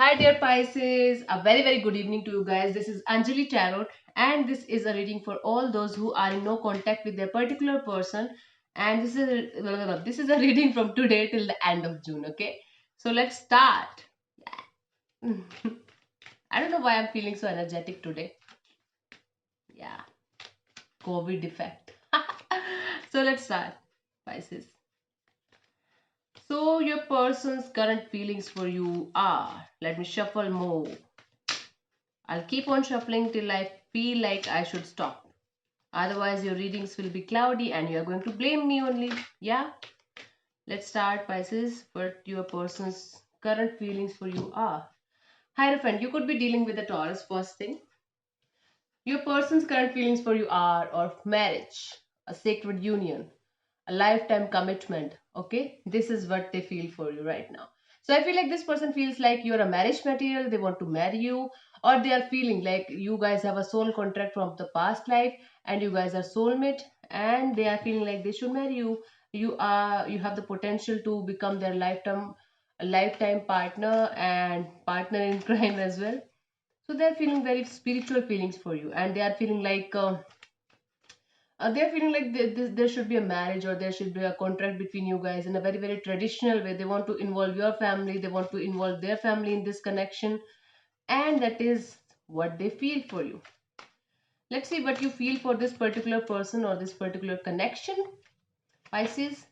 Hi, dear Pisces. A very good evening to you guys. This is Anjali Tarot, and this is a reading for all those who are in no contact with their particular person. And this is a reading from today till the end of June. Okay, so let's start. I don't know why I'm feeling so energetic today. Yeah, COVID effect. So let's start, Pisces. So your person's current feelings for you are. Let me shuffle more. I'll keep on shuffling till I feel like I should stop. Otherwise, your readings will be cloudy and you are going to blame me only. Yeah? Let's start, Pisces. What your person's current feelings for you are. Hierophant, you could be dealing with a Taurus first thing. Your person's current feelings for you are of marriage, a sacred union, a lifetime commitment. Okay? This is what they feel for you right now. So I feel like this person feels like you're a marriage material, they want to marry you, or they are feeling like you guys have a soul contract from the past life and you guys are soulmate and they are feeling like they should marry you. You have the potential to become their lifetime partner and partner in crime as well. So they're feeling very spiritual feelings for you and they're feeling like there should be a marriage or there should be a contract between you guys in a very traditional way. They want to involve your family, they want to involve their family in this connection, and that is what they feel for you. Let's see what you feel for this particular person or this particular connection. Pisces.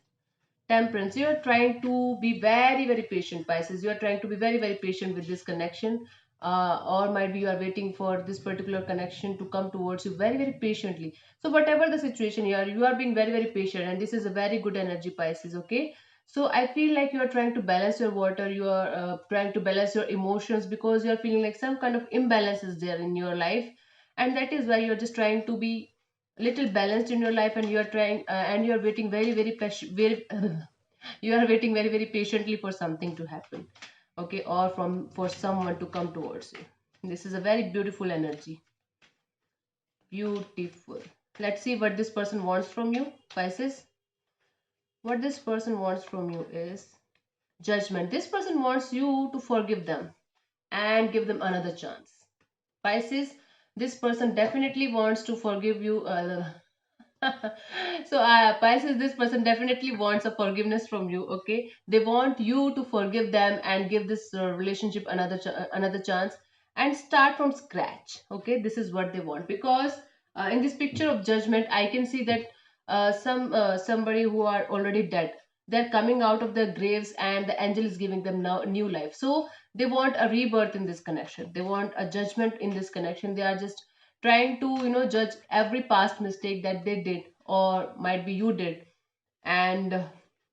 Temperance, you are trying to be very patient, Pisces. You are trying to be very patient with this connection, or might be you are waiting for this particular connection to come towards you very patiently. So whatever the situation you are being very patient, and this is a very good energy, Pisces. Okay, so I feel like you are trying to balance your water. You are trying to balance your emotions because you are feeling like some kind of imbalance is there in your life, and that is why you are just trying to be little balanced in your life, and you are trying and you are waiting very you are waiting very patiently for something to happen, okay, or for someone to come towards you. This is a very beautiful energy. Beautiful. Let's see what this person wants from you, Pisces. What this person wants from you is judgment. This person wants you to forgive them and give them another chance, Pisces. This person definitely wants to forgive you. So Pisces, this person definitely wants a forgiveness from you. Okay, they want you to forgive them and give this relationship another chance and start from scratch. Okay, this is what they want because in this picture of judgment I can see that somebody who are already dead, they're coming out of their graves and the angel is giving them now new life. So they want a rebirth in this connection, they want a judgment in this connection. They are just trying to judge every past mistake that they did or might be you did, and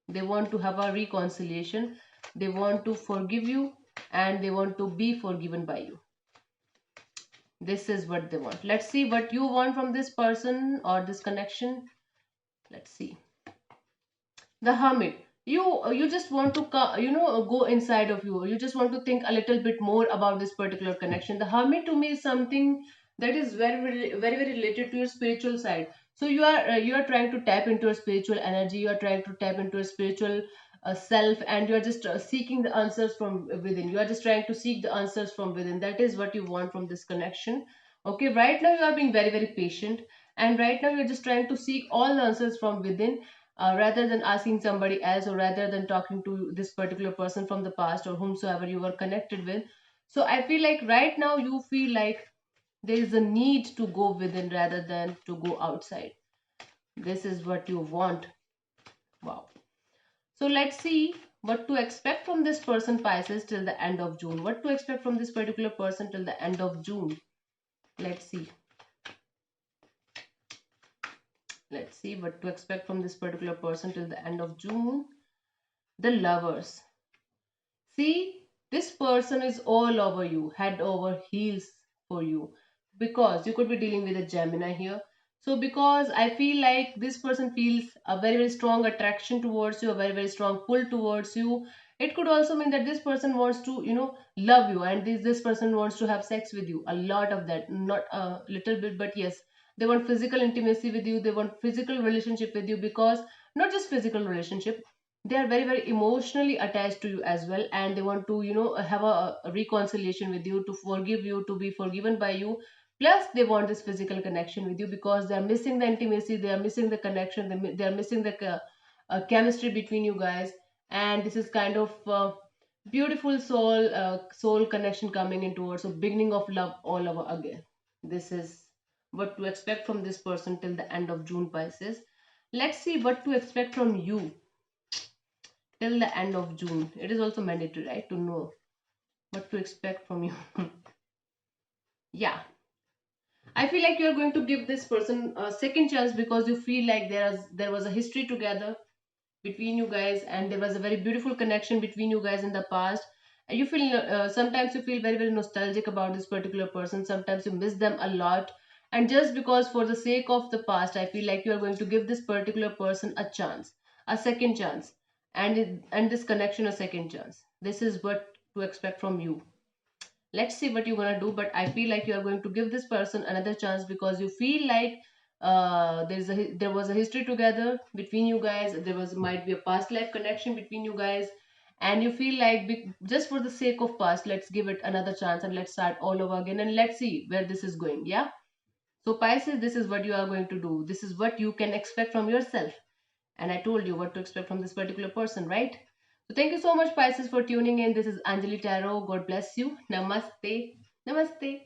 they want to have a reconciliation. They want to forgive you and they want to be forgiven by you. This is what they want. Let's see what you want from this person or this connection. Let's see. The Hermit. You just want to go inside of you. You just want to think a little bit more about this particular connection. The Hermit to me is something that is very related to your spiritual side. So you are trying to tap into your spiritual energy. You are trying to tap into your spiritual self, and you are just seeking the answers from within. You are just trying to seek the answers from within. That is what you want from this connection. Okay, right now you are being very patient, and right now you're just trying to seek all the answers from within, rather than asking somebody else or rather than talking to this particular person from the past or whomsoever you were connected with. So I feel like right now you feel like there is a need to go within rather than to go outside. This is what you want. Wow. So let's see what to expect from this person, Pisces, till the end of June. What to expect from this particular person till the end of June. Let's see. Let's see what to expect from this particular person till the end of June. The Lovers. See, this person is all over you, head over heels for you, because you could be dealing with a Gemini here. So, because I feel like this person feels a very strong attraction towards you, a very strong pull towards you. It could also mean that this person wants to, love you, and this person wants to have sex with you. A lot of that, not a little bit, but yes, they want physical intimacy with you. They want physical relationship with you because not just physical relationship, they are very very emotionally attached to you as well, and they want to, you know, have a reconciliation with you, to forgive you, to be forgiven by you. Plus they want this physical connection with you because they are missing the intimacy, they are missing the connection, they are missing the chemistry between you guys. And this is kind of beautiful soul connection coming in towards a beginning of love all over again. This is what to expect from this person till the end of June, Pisces. Let's see what to expect from you till the end of June. It is also mandatory, right, to know what to expect from you. Yeah, I feel like you are going to give this person a second chance because you feel like there was a history together between you guys, and there was a very beautiful connection between you guys in the past. And you feel sometimes you feel very very nostalgic about this particular person. Sometimes you miss them a lot, and just because for the sake of the past, I feel like you are going to give this particular person a chance, a second chance, and this connection a second chance. This is what to expect from you. Let's see what you're gonna do, but I feel like you are going to give this person another chance because you feel like there was a history together between you guys, there was might be a past life connection between you guys, and you feel like just for the sake of past, let's give it another chance and let's start all over again and let's see where this is going. Yeah, so Pisces, this is what you are going to do, this is what you can expect from yourself, and I told you what to expect from this particular person, right? So thank you so much, Pisces, for tuning in. This is Anjali Tarot. God bless you. Namaste. Namaste.